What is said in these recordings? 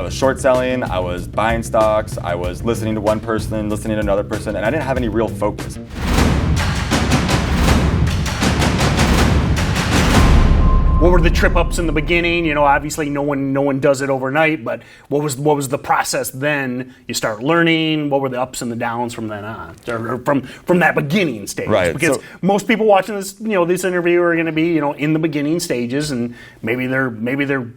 was short selling, I was buying stocks, I was listening to one person, listening to another person, and I didn't have any real focus. What were the trip ups in the beginning? You know, obviously no one does it overnight, but what was the process then? You start learning. What were the ups and the downs from then on, or from that beginning stage? Right. Because most people watching this, this interview are going to be, in the beginning stages, and maybe they're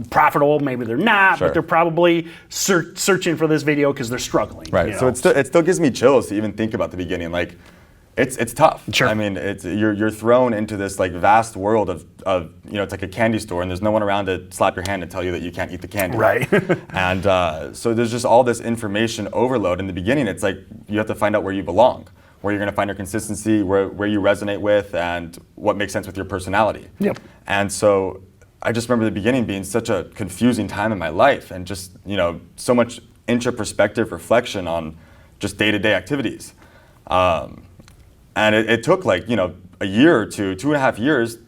profitable, maybe they're not, Sure. but they're probably searching for this video because they're struggling. Right. So it still gives me chills to even think about the beginning. Like, it's tough. Sure. I mean, you're thrown into this like vast world of it's like a candy store, and there's no one around to slap your hand and tell you that you can't eat the candy. Right. And so there's just all this information overload in the beginning. It's like you have to find out where you belong, where you're going to find your consistency, where you resonate with, and what makes sense with your personality. Yep. And so I just remember the beginning being such a confusing time in my life, and just so much introspective reflection on just day-to-day activities. And it took like, a year or 2.5 years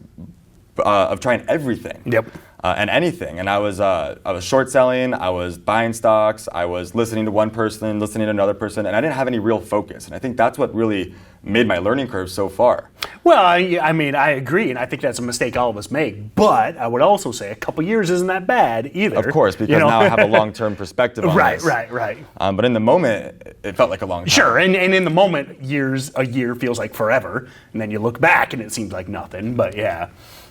of trying everything. Yep. And anything. And I was short selling, I was buying stocks, I was listening to one person, listening to another person, and I didn't have any real focus. And I think that's what really made my learning curve so far. Well, I mean, I agree, and I think that's a mistake all of us make. But I would also say a couple years isn't that bad either. Of course, because now I have a long-term perspective on this. Right. But in the moment, it felt like a long time. Sure, and in the moment, a year feels like forever, and then you look back and it seems like nothing, but yeah.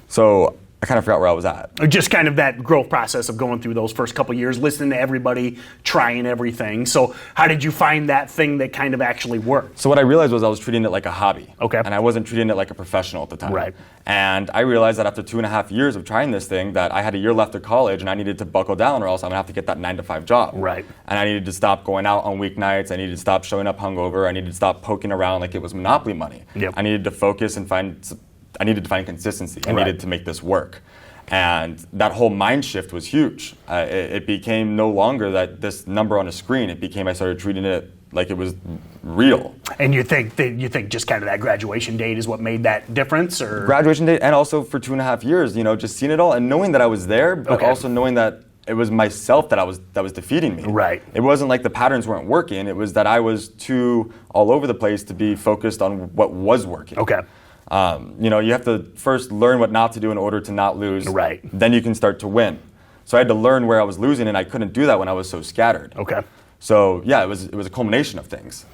So I kind of forgot where I was at. Just kind of that growth process of going through those first couple years, listening to everybody, trying everything. So how did you find that thing that kind of actually worked? So what I realized was I was treating it like a hobby. Okay. And I wasn't treating it like a professional at the time. Right. And I realized that after 2.5 years of trying this thing, that I had a year left of college and I needed to buckle down, or else I'm gonna have to get that 9-to-5 job. Right. And I needed to stop going out on weeknights. I needed to stop showing up hungover. I needed to stop poking around like it was Monopoly money. Yep. I needed to focus and I needed to find consistency. I needed to make this work. And that whole mind shift was huge. It became no longer that this number on a screen. It became I started treating it like it was real. And you think just kind of that graduation date is what made that difference, or graduation date, and also for 2.5 years, just seeing it all and knowing that I was there, but also knowing that it was myself that was defeating me. Right. It wasn't like the patterns weren't working. It was that I was too all over the place to be focused on what was working. Okay. You have to first learn what not to do in order to not lose. Right. Then you can start to win. So I had to learn where I was losing, and I couldn't do that when I was so scattered. Okay. So yeah, it was a culmination of things.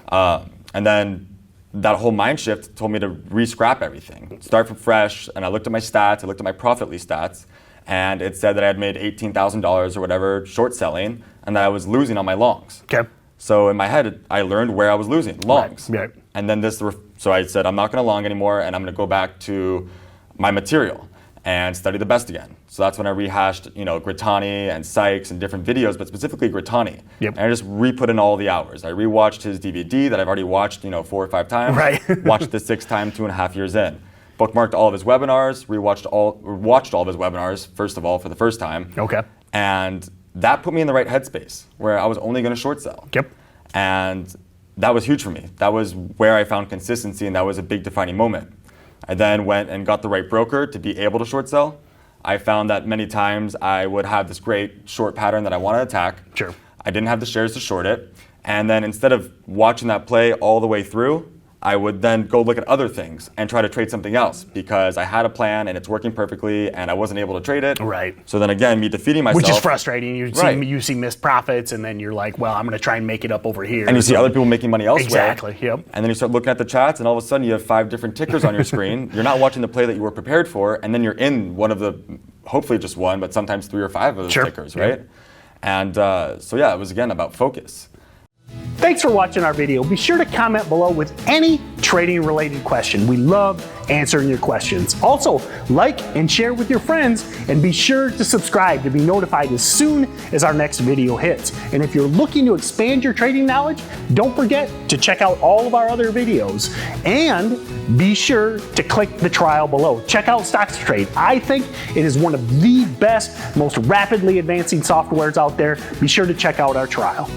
And then that whole mind shift told me to re-scrap everything, start from fresh. And I looked at my stats, I looked at my Profitly stats, and it said that I had made $18,000 or whatever short selling, and that I was losing on my longs. Okay. So in my head, I learned where I was losing, longs. Right. And then so I said, I'm not going to long anymore, and I'm going to go back to my material and study the best again. So that's when I rehashed, Grittani and Sykes and different videos, but specifically Grittani. Yep. And I just re-put in all the hours. I rewatched his DVD that I've already watched, 4 or 5 times. Right. Watched the 6th time, 2.5 years in. Bookmarked all of his webinars, watched all of his webinars, first of all, for the first time. Okay. And that put me in the right headspace, where I was only going to short sell. Yep. And that was huge for me. That was where I found consistency, and that was a big defining moment. I then went and got the right broker to be able to short sell. I found that many times I would have this great short pattern that I want to attack. Sure. I didn't have the shares to short it. And then instead of watching that play all the way through, I would then go look at other things and try to trade something else, because I had a plan and it's working perfectly and I wasn't able to trade it. Right. So then again, me defeating myself. Which is frustrating. You see missed profits, and then you're like, well, I'm going to try and make it up over here. And you see other people making money elsewhere. Exactly, yep. And then you start looking at the chats, and all of a sudden you have 5 different tickers on your screen. You're not watching the play that you were prepared for, and then you're in one of the, hopefully just one, but sometimes 3 or 5 of those tickers, right? Yep. And so yeah, it was again about focus. Thanks for watching our video. Be sure to comment below with any trading related question. We love answering your questions. Also, like and share with your friends, and be sure to subscribe to be notified as soon as our next video hits. And if you're looking to expand your trading knowledge, don't forget to check out all of our other videos, and be sure to click the trial below. Check out StocksToTrade. I think it is one of the best, most rapidly advancing softwares out there. Be sure to check out our trial.